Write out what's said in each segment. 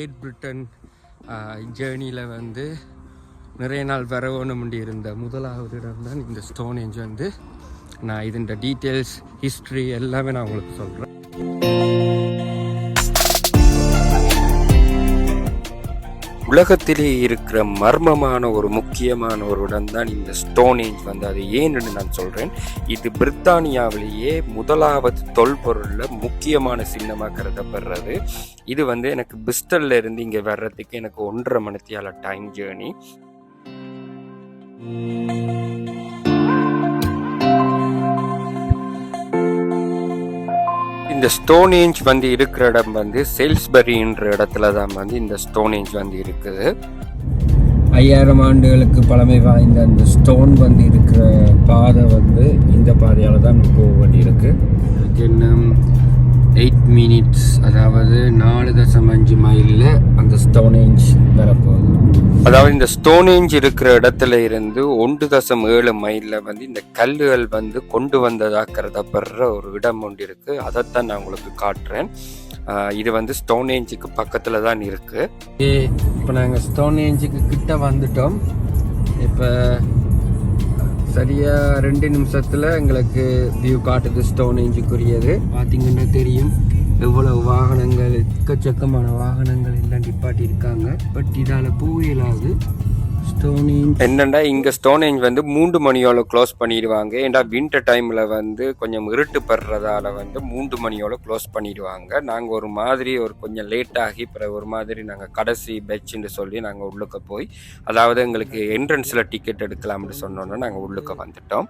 Great Britain ஜேர்னியில் வந்து நிறைய நாள் வரவேணும் இருந்த முதலாவது இடம் தான் இந்த ஸ்டோனேஞ்ச் வந்து. நான் இதன் டீட்டெயில்ஸ் ஹிஸ்ட்ரி எல்லாமே நான் உங்களுக்கு சொல்கிறேன். உலகத்திலே இருக்கிற மர்மமான ஒரு முக்கியமான ஒரு இடம் தான் இந்த ஸ்டோனேஞ்ச் வந்து. அது ஏன்னு நான் சொல்கிறேன். இது பிரித்தானியாவிலேயே முதலாவது தொல்பொருளில் முக்கியமான சின்னமாக கருதப்படுறது. இது வந்து எனக்கு பிரிஸ்டல்ல இருந்து இங்கே வர்றதுக்கு எனக்கு 1.5 மணித்தியால டைம் ஜேர்னி. இந்த ஸ்டோனேஞ்ச் வந்து இருக்கிற இடம் வந்து சேல்ஸ்பரின்ற இடத்துல தான் வந்து இந்த ஸ்டோனேஞ்ச் வந்து இருக்குது. 5000 ஆண்டுகளுக்கு பழமை வாய்ந்த அந்த ஸ்டோன் வந்து இருக்கிற பாதை வந்து இந்த பாதையால் தான் போக வேண்டியிருக்கு. இன்னும் 8 மினிட்ஸ், அதாவது 4.5 மைலில் அந்த ஸ்டோனேஞ்ச் வரப்போகுது. அதாவது இந்த ஸ்டோனேஞ்ச் இருக்கிற இடத்துல இருந்து 1.7 மைலில் வந்து இந்த கல்லுகள் வந்து கொண்டு வந்ததாக கருதப்படுற ஒரு இடம் ஒன்று இருக்குது. அதைத்தான் நான் உங்களுக்கு காட்டுறேன். இது வந்து ஸ்டோனேஞ்சுக்கு பக்கத்தில் தான் இருக்குது. இப்போ நாங்கள் ஸ்டோனேஞ்சுக்கு கிட்ட வந்துட்டோம். இப்போ சரியாக 2 நிமிஷத்தில் எங்களுக்கு வியூ காட்டுது ஸ்டோனேஞ்சுக்குரியது. பார்த்தீங்கன்னா தெரியும் எவ்வளவு வாகனங்கள், எக்கச்சக்கமான வாகனங்கள் எல்லாம் நிப்பாட்டி இருக்காங்க. பட் இதால் பூவியலாது ஸ்டோனேஞ்ச் என்னண்டா இங்கே ஸ்டோனேஞ்ச் வந்து 3 மணியோட க்ளோஸ் பண்ணிடுவாங்க. ஏன்டா வின்டர் டைமில் வந்து கொஞ்சம் இருட்டு படுறதால வந்து 3 மணியோட க்ளோஸ் பண்ணிடுவாங்க. நாங்கள் ஒரு மாதிரி கொஞ்சம் லேட் ஆகி பிறகு ஒரு மாதிரி நாங்கள் கடைசி பெட்ச்ன்னு சொல்லி நாங்கள் உள்ளுக்க போய், அதாவது எங்களுக்கு என்ட்ரன்ஸில் டிக்கெட் எடுக்கலாம்னு சொன்னோன்னா நாங்கள் உள்ளுக்க வந்துட்டோம்.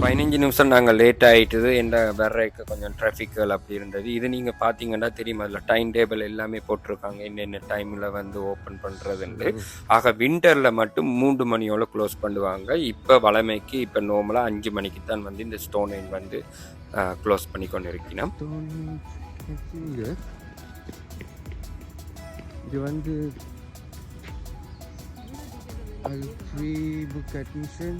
பதினஞ்சு நிமிஷம் நாங்கள் லேட் ஆகிட்டுது. என்ன வர்றதுக்கு கொஞ்சம் டிராஃபிக்குகள் அப்படி இருந்தது. இது நீங்கள் பார்த்தீங்கன்னா தெரியும், அதில் டைம் டேபிள் எல்லாமே போட்டிருக்காங்க, என்னென்ன டைமில் வந்து ஓப்பன் பண்ணுறதுன்னு. ஆக விண்டரில் மட்டும் 3 மணியோட க்ளோஸ் பண்ணுவாங்க. இப்போ வளமைக்கு இப்போ நார்மலாக 5 மணிக்கு தான் வந்து இந்த ஸ்டோனேஞ்ச் வந்து க்ளோஸ் பண்ணி கொண்டு இருக்கணும். இது வந்து ஃப்ரீ புக் அட்மிஷன்.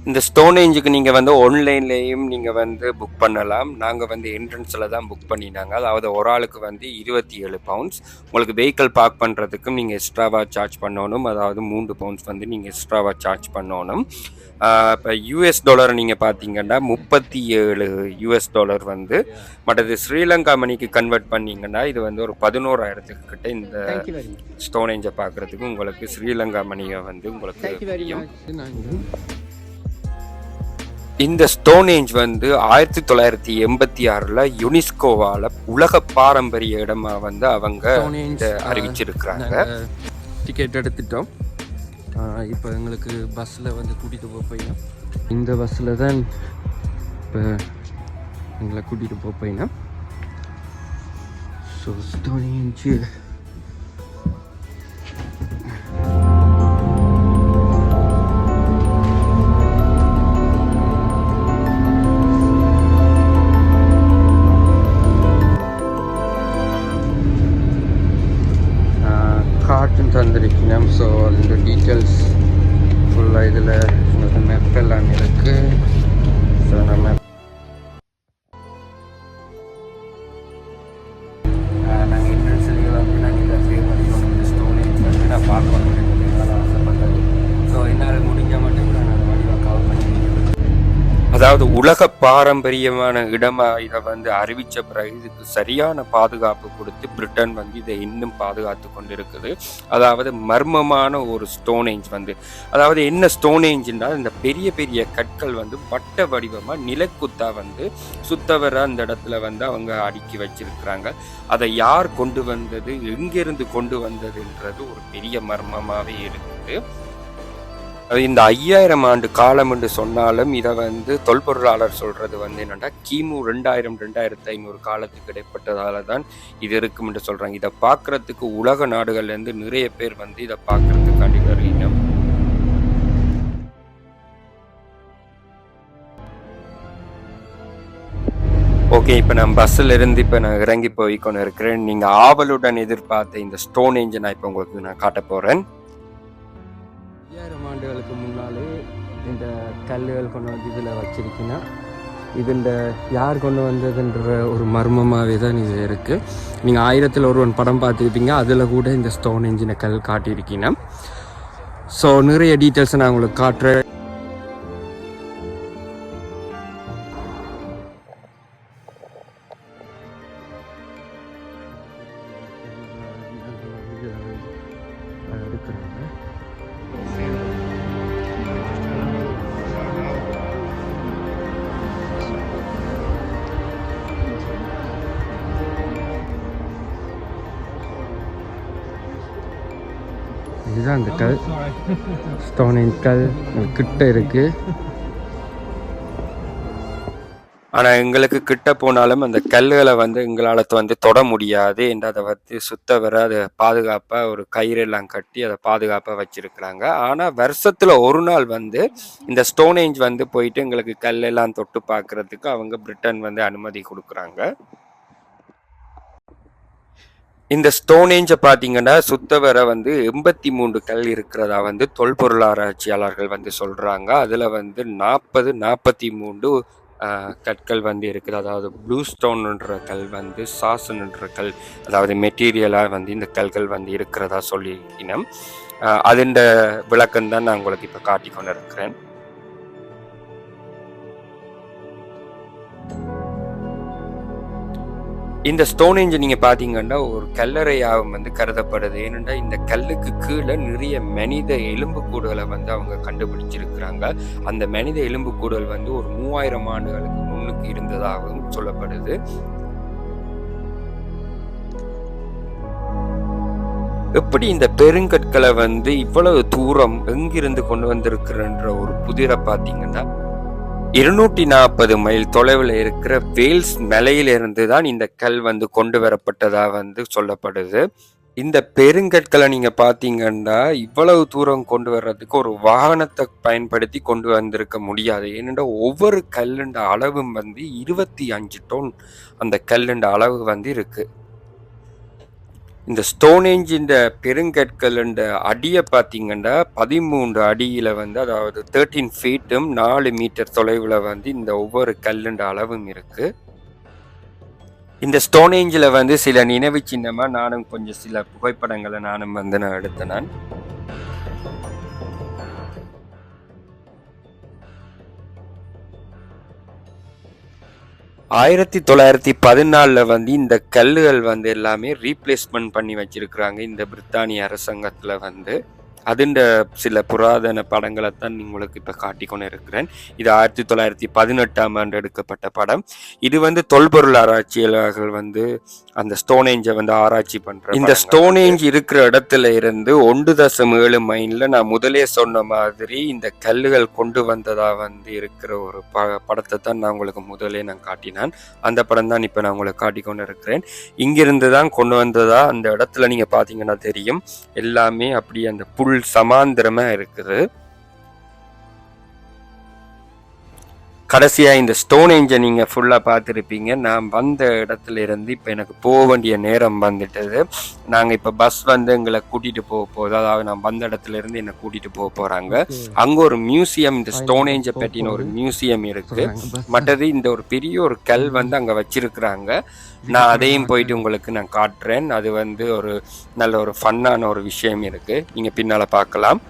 இந்த ஸ்டோனேஞ்சுக்கு நீங்கள் வந்து ஆன்லைன்லேயும் நீங்கள் வந்து புக் பண்ணலாம். நாங்கள் வந்து என்ட்ரன்ஸில் தான் புக் பண்ணினாங்க. அதாவது ஒரு ஆளுக்கு வந்து 27 பவுண்ட்ஸ். உங்களுக்கு வெஹிக்கிள் பார்க் பண்ணுறதுக்கும் நீங்கள் எக்ஸ்ட்ராவாக சார்ஜ் பண்ணணும். அதாவது 3 பவுண்ட்ஸ் வந்து நீங்கள் எக்ஸ்ட்ராவாக சார்ஜ் பண்ணணும். இப்போ US$ நீங்கள் பார்த்தீங்கன்னா $37 வந்து. பட் அது ஸ்ரீலங்கா மணிக்கு கன்வெர்ட் பண்ணிங்கன்னா இது வந்து ஒரு 11,000 கிட்ட இந்த ஸ்டோனேஞ்சை பார்க்குறதுக்கு உங்களுக்கு ஸ்ரீலங்கா மணியை வந்து உங்களுக்கு. இந்த ஸ்டோனேஞ்ச் வந்து 1986 யுனெஸ்கோவால் உலக பாரம்பரிய இடமா வந்து அவங்க அறிவிச்சிருக்கிறாங்க. டிக்கெட் எடுத்துட்டோம். இப்போ எங்களுக்கு பஸ்ஸில் வந்து கூட்டிகிட்டு போயிடும். இந்த பஸ்ஸில் தான் இப்போ எங்களை கூட்டிகிட்டு போயிடும். ஸோ ஸ்டோனேஞ்சு கார்ட்டூன் தந்திருக்கணும். ஸோ அதோட டீட்டெயில்ஸ் ஃபுல்லாக இதில் உங்களுக்கு மேப் எல்லாம் இருக்குது. ஸோ நம்ம நாங்கள் இன்ட்ரெஸ்ட்லேயே வந்து நாங்கள் இதை சேவ் பண்ணிக்கணும். ஸ்டோனேஜ் வந்து நான் பார்க்கணும் என்னால் ஆசைப்பட்டது. ஸோ என்னால் முடிஞ்ச மட்டும் நான் அதை வடிவாக கவர் பண்ணி, அதாவது உலக பாரம்பரியமான இடமாக இதை வந்து அறிவித்த பிறகு இதுக்கு சரியான பாதுகாப்பு கொடுத்து பிரிட்டன் வந்து இதை இன்னும் பாதுகாத்து கொண்டு இருக்குது. அதாவது மர்மமான ஒரு ஸ்டோனேஞ்ச் வந்து, அதாவது என்ன ஸ்டோனேஞ்சுன்னா இந்த பெரிய பெரிய கற்கள் வந்து வட்ட வடிவமாக நிலக்குத்தா வந்து சுத்தவர அந்த இடத்துல வந்து அவங்க அடுக்கி வச்சிருக்கிறாங்க. அதை யார் கொண்டு வந்தது, எங்கிருந்து கொண்டு வந்ததுன்றது ஒரு பெரிய மர்மமாகவே இருக்குது. இந்த 5000 ஆண்டு காலம் என்று சொன்னாலும் இதை வந்து தொல்பொருளாளர் சொல்றது வந்து என்னன்னா கிமு 2000-2500 காலத்துக்கு இடைப்பட்டதால தான் இது இருக்கும் என்று சொல்றாங்க. இதை பார்க்கறதுக்கு உலக நாடுகள்ல இருந்து நிறைய பேர் வந்து இதை பார்க்கறதுக்காண்டி வருகிறோம். ஓகே, இப்போ நான் பஸ்ஸில் இருந்து இப்போ நான் இறங்கி போய் கொண்டு இருக்கிறேன். நீங்கள் ஆவலுடன் எதிர்பார்த்த இந்த ஸ்டோன் ஏஞ்சை நான் இப்போ உங்களுக்கு நான் காட்ட போகிறேன். 5000 ஆண்டுகளுக்கு முன்னாலே இந்த கல்லுகள் கொண்டு வந்து இதில் வச்சிருக்கீங்கன்னா இது இந்த யார் கொண்டு வந்ததுன்ற ஒரு மர்மமாகவே தான் இது இருக்குது. நீங்கள் 1000ல் ஒருவன் படம் பார்த்துருப்பீங்க, அதில் கூட இந்த ஸ்டோன் ஏஞ்சின கல் காட்டியிருக்கீங்கன்னா. ஸோ நிறைய டீட்டெயில்ஸை நான் உங்களுக்கு காட்டுறேன். இதுதான் அந்த கல், ஸ்டோன் கல் கிட்ட இருக்கு. ஆனால் எங்களுக்கு கிட்ட போனாலும் அந்த கல்லுகளை வந்து எங்களால் வந்து தொட முடியாது என்று அதை வந்து சுத்த வர அதை பாதுகாப்பாக ஒரு கயிறெல்லாம் கட்டி அதை பாதுகாப்பாக வச்சிருக்கிறாங்க. ஆனால் வருஷத்தில் ஒரு நாள் வந்து இந்த ஸ்டோனேஞ்ச் வந்து போயிட்டு எங்களுக்கு கல்லெல்லாம் தொட்டு பார்க்கறதுக்கு அவங்க பிரிட்டன் வந்து அனுமதி கொடுக்குறாங்க. இந்த ஸ்டோனேஞ்சை பார்த்தீங்கன்னா சுத்தவரை வந்து 83 கல் இருக்கிறதா வந்து தொல்பொருள் ஆராய்ச்சியாளர்கள் வந்து சொல்கிறாங்க. அதில் வந்து 43 கற்கள் வந்து இருக்குது. அதாவது ப்ளூ ஸ்டோன்ன்ற கல் வந்து சாசன்ன்ற கல், அதாவது மெட்டீரியலாக வந்து இந்த கல்கள் வந்து இருக்கிறதா சொல்லியிருக்கணும். அதுண்ட விளக்கம் தான் நான் உங்களுக்கு இப்போ காட்டி கொண்டு இருக்கிறேன். இந்த ஸ்டோனேஞ்சை நீங்கள் பார்த்தீங்கன்னா ஒரு கல்லறையாகவும் வந்து கருதப்படுது. ஏனென்றா இந்த கல்லுக்கு கீழே நிறைய மனித எலும்புக்கூடுகளை வந்து அவங்க கண்டுபிடிச்சிருக்கிறாங்க. அந்த மனித எலும்புக்கூடுகள் வந்து ஒரு 3000 ஆண்டுகளுக்கு முன்னுக்கு இருந்ததாகவும் சொல்லப்படுது. எப்படி இந்த பெருங்கற்களை வந்து இவ்வளவு தூரம் எங்கிருந்து கொண்டு வந்திருக்கிறன்ற ஒரு புதிரை பார்த்தீங்கன்னா 240 மைல் தொலைவில் இருக்கிற வேல்ஸ் மலையிலிருந்து தான் இந்த கல் வந்து கொண்டு வரப்பட்டதா வந்து சொல்லப்படுது. இந்த பெருங்கற்களை நீங்க பாத்தீங்கன்னா இவ்வளவு தூரம் கொண்டு வர்றதுக்கு ஒரு வாகனத்தை பயன்படுத்தி கொண்டு வந்திருக்க முடியாது. ஏனென்றா ஒவ்வொரு கல்லுண்ட அளவும் வந்து 25 டன் அந்த கல்லுண்ட அளவு வந்து இருக்கு. இந்த ஸ்டோனேஞ்சின் பெருங்கற்களுண்ட அடியை பார்த்தீங்கன்னா 13 அடியில் வந்து, அதாவது 13 ஃபீட்டும் 4 மீட்டர் தொலைவில் வந்து இந்த ஒவ்வொரு கல்லுண்ட அளவும் இருக்கு. இந்த ஸ்டோனேஞ்சில் வந்து சில நினைவு சின்னமாக நானும் கொஞ்சம் சில புகைப்படங்களை நானும் வந்து நான் எடுத்தேன். 1914 வந்து இந்த கல்லுகள் வந்து எல்லாமே ரீப்ளேஸ்மெண்ட் பண்ணி வச்சிருக்கிறாங்க இந்த பிரித்தானிய அரசாங்கத்தில் வந்து. அதுண்ட சில புராதன படங்களை தான் உங்களுக்கு இப்போ காட்டிக்கொண்டு இருக்கிறேன். இது 1918ஆம் ஆண்டு எடுக்கப்பட்ட படம். இது வந்து தொல்பொருள் ஆராய்ச்சியாளர்கள் வந்து அந்த ஸ்டோனேஞ்சை வந்து ஆராய்ச்சி பண்ற. இந்த ஸ்டோனேஞ்ச் இருக்கிற இடத்துல இருந்து 1.7 மைல்ல நான் முதலே சொன்ன மாதிரி இந்த கல்லுகள் கொண்டு வந்ததா வந்து இருக்கிற ஒரு படத்தை தான் நான் உங்களுக்கு முதலே நான் காட்டினேன். அந்த படம் தான் இப்போ நான் உங்களுக்கு காட்டிக்கொண்டு இருக்கிறேன். இங்கிருந்து தான் கொண்டு வந்ததா அந்த இடத்துல நீங்க பாத்தீங்கன்னா தெரியும். எல்லாமே அப்படி அந்த புல் சமாந்திரமா இருக்குது. கடைசியா இந்த ஸ்டோனேஞ்சை நீங்க ஃபுல்லா பார்த்துருப்பீங்க. நான் வந்த இடத்துல இருந்து இப்ப எனக்கு போக வேண்டிய நேரம் வந்துட்டது. நாங்க இப்ப பஸ் வந்து எங்களை கூட்டிட்டு போகுது. அதாவது நான் வந்த இடத்துல இருந்து என்னை கூட்டிட்டு போறாங்க. அங்க ஒரு மியூசியம், இந்த ஸ்டோனேஞ்சை பற்றின ஒரு மியூசியம் இருக்கு. மற்றது இந்த ஒரு பெரிய ஒரு கல் வந்து அங்க வச்சிருக்கிறாங்க. நான் அதையும் போயிட்டு உங்களுக்கு நான் காட்டுறேன். அது வந்து ஒரு நல்ல ஒரு ஃபன்னான ஒரு விஷயம் இருக்கு. நீங்க பின்னால பார்க்கலாம்.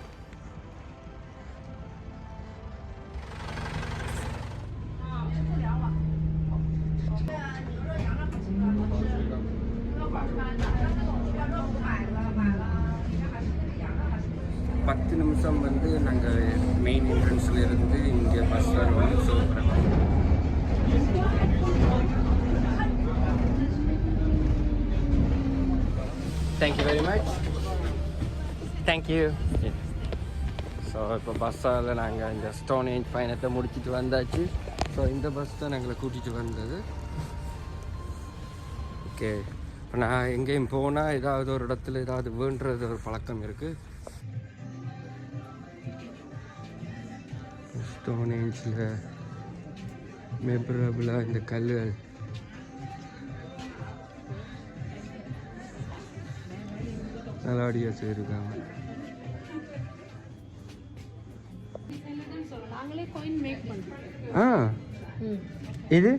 பத்து நிமிஷம் வந்து நாங்கள் மெயின் என்ட்ரன்ஸ்ல இருந்து இங்கே பஸ் வருவோம். So thank you very much. Thank you. So இப்போ பஸ்ஸால் நாங்கள் இந்த ஸ்டோனேஞ்ச் பயணத்தை முடிச்சுட்டு வந்தாச்சு. ஸோ இந்த பஸ் தான் எங்களை கூட்டிகிட்டு வந்தது. ஓகே, இப்போ நான் எங்கேயும் போனால் ஏதாவது ஒரு இடத்துல ஏதாவது வேண்டுறது ஒரு பழக்கம் இருக்குது. ஸ்டோனேஞ்சில் மெமரபிளாக இந்த கல்லுகள் நல்லா அடியாக செய்யிருக்காங்க. ஆ இது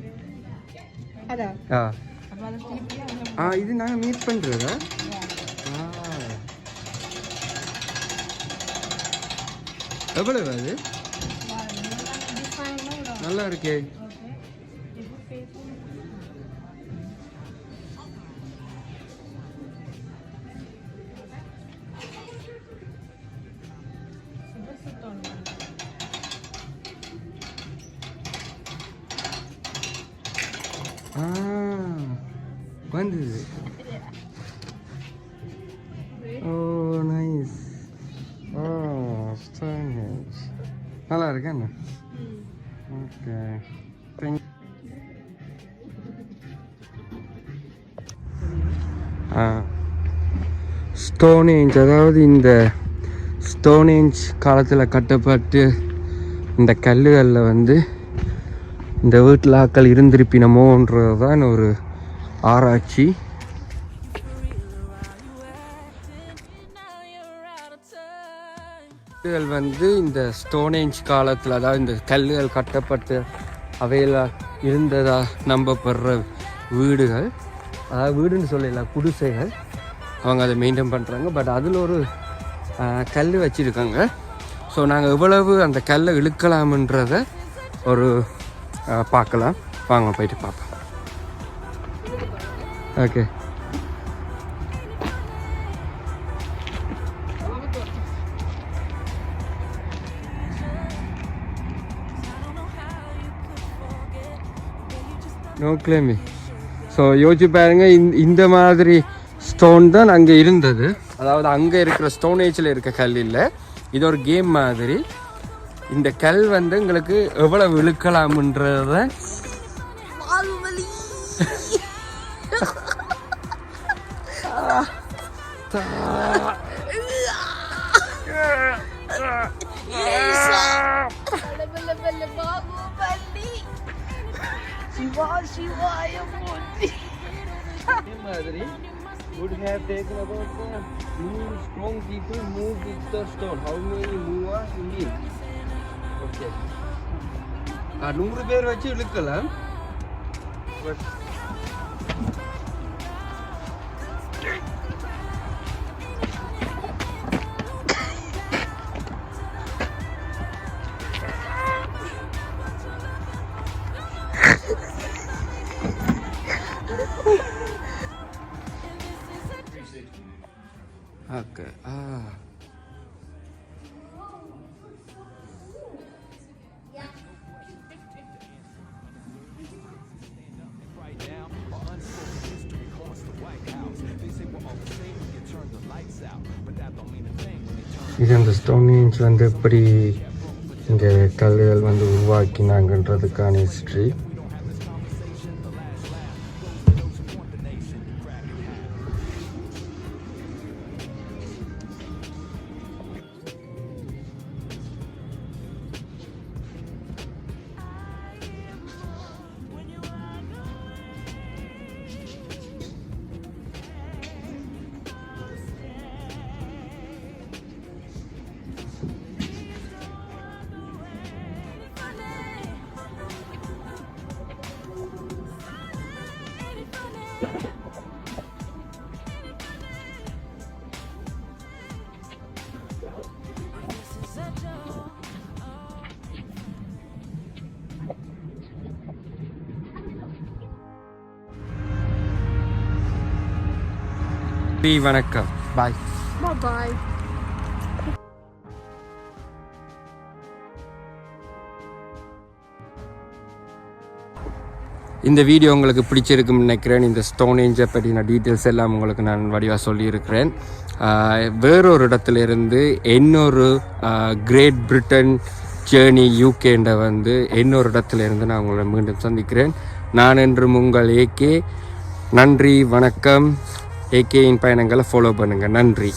இது நாங்கள் மீட் பண்ணுறதா? எவ்வளவு அது? நல்லா இருக்கே. வந்தது. ஓ நைஸ். ஓ ஸ்டோனேஜ் நல்லா இருக்கா என்ன? ஓகே ஸ்டோனேஜ், அதாவது இந்த ஸ்டோனேஜ் காலத்தில் கட்டப்பட்டு இந்த கல்லுகளில் வந்து இந்த வீட்டில் ஆக்கள் இருந்திருப்பினமோன்றது தான் ஒரு ஆராய்ச்சி. கல்லுகள் வந்து இந்த ஸ்டோனேஜ் காலத்தில், அதாவது இந்த கல்லுகள் கட்டப்பட்டு அவையில் இருந்ததா நம்பப்படுற வீடுகள், அதாவது வீடுன்னு சொல்லலாம், குடிசைகள். அவங்க அதை மெயின்டைன் பண்ணுறாங்க. பட் அதில் ஒரு கல் வச்சுருக்காங்க. ஸோ நாங்கள் எவ்வளவு அந்த கல்லை இழுக்கலாம்ன்றத ஒரு பார்க்கலாம். வாங்க போயிட்டு பார்ப்போம். ஓகே. No climbing. ஸோ யோசிச்சு பாருங்க, இந்த மாதிரி ஸ்டோன் தான் அங்கே இருந்தது. அதாவது அங்கே இருக்கிற ஸ்டோனேஜில் இருக்க கல் இல்லை, இது ஒரு கேம் மாதிரி. இந்த கல் வந்து எங்களுக்கு எவ்வளவு இழுக்கலாம்ன்றத மாதிரி would have taken about move strong people move with the stone. How many move are Indian? Okay. 100 பேர் வச்சு இழுக்கலாம். But okay. இது அந்த ஸ்டோனேஜ் வந்து எப்படி இந்த கல்லுகள் வந்து உருவாக்கினாங்கன்றதுக்கான ஹிஸ்ட்ரி. வணக்கம். பாய். பாய். இந்த வீடியோ உங்களுக்கு பிடிச்சிருக்குன்னு நினைக்கிறேன். இந்த ஸ்டோனேஜை பற்றின டீட்டெயில்ஸ் எல்லாம் உங்களுக்கு நான் வடிவாக சொல்லியிருக்கிறேன். வேறொரு இடத்துலேருந்து இன்னொரு கிரேட் பிரிட்டன் ஜேர்னி யூகேண்ட வந்து இன்னொரு இடத்துலேருந்து நான் உங்களை மீண்டும் சந்திக்கிறேன். நான் என்றும் உங்கள் ஏகே. நன்றி, வணக்கம். ஏகேயின் பயணங்களை ஃபாலோ பண்ணுங்கள். நன்றி.